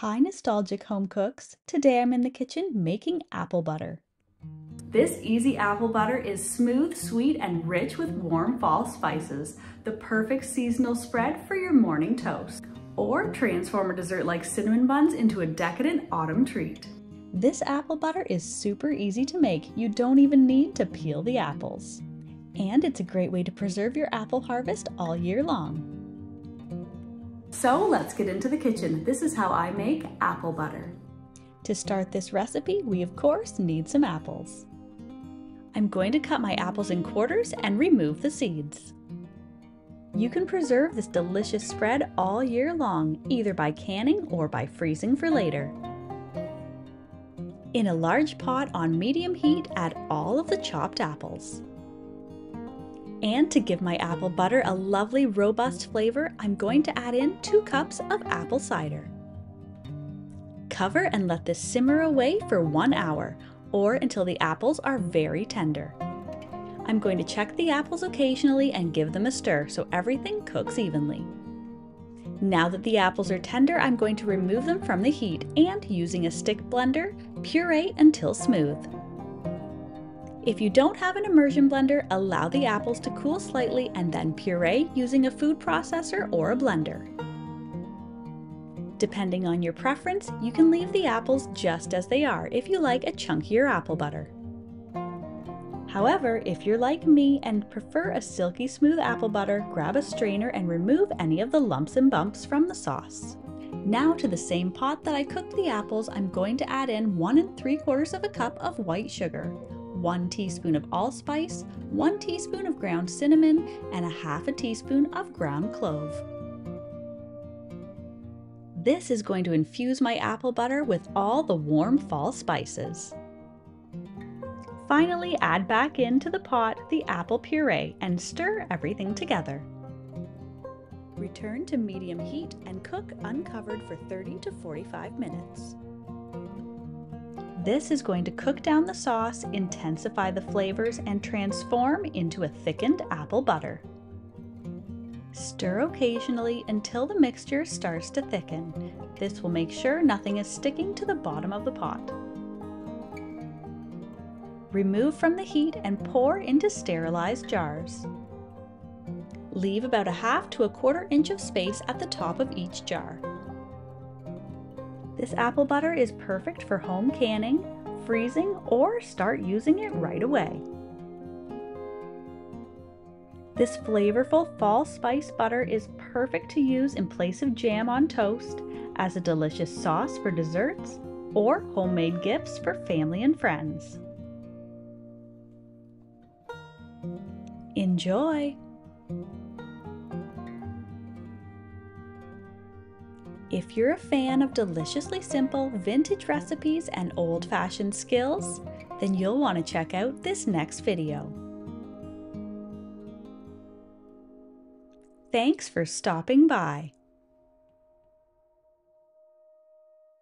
Hi nostalgic home cooks! Today I'm in the kitchen making apple butter. This easy apple butter is smooth, sweet, and rich with warm fall spices, the perfect seasonal spread for your morning toast. Or transform a dessert like cinnamon buns into a decadent autumn treat. This apple butter is super easy to make. You don't even need to peel the apples. And it's a great way to preserve your apple harvest all year long. So let's get into the kitchen. This is how I make apple butter. To start this recipe, we of course need some apples. I'm going to cut my apples in quarters and remove the seeds. You can preserve this delicious spread all year long, either by canning or by freezing for later. In a large pot on medium heat, add all of the chopped apples. And to give my apple butter a lovely robust flavor, I'm going to add in 2 cups of apple cider. Cover and let this simmer away for 1 hour, or until the apples are very tender. I'm going to check the apples occasionally and give them a stir so everything cooks evenly. Now that the apples are tender, I'm going to remove them from the heat and, using a stick blender, puree until smooth. If you don't have an immersion blender, allow the apples to cool slightly and then puree using a food processor or a blender. Depending on your preference, you can leave the apples just as they are if you like a chunkier apple butter. However, if you're like me and prefer a silky smooth apple butter, grab a strainer and remove any of the lumps and bumps from the sauce. Now to the same pot that I cooked the apples, I'm going to add in 1 3/4 cup of white sugar, 1 teaspoon of allspice, 1 teaspoon of ground cinnamon, and 1/2 teaspoon of ground clove. This is going to infuse my apple butter with all the warm fall spices. Finally, add back into the pot the apple puree and stir everything together. Return to medium heat and cook uncovered for 30 to 45 minutes. This is going to cook down the sauce, intensify the flavors, and transform into a thickened apple butter. Stir occasionally until the mixture starts to thicken. This will make sure nothing is sticking to the bottom of the pot. Remove from the heat and pour into sterilized jars. Leave about 1/2 to 1/4 inch of space at the top of each jar. This apple butter is perfect for home canning, freezing, or start using it right away. This flavorful fall spice butter is perfect to use in place of jam on toast, as a delicious sauce for desserts, or homemade gifts for family and friends. Enjoy! If you're a fan of deliciously simple vintage recipes and old-fashioned skills, then you'll want to check out this next video. Thanks for stopping by.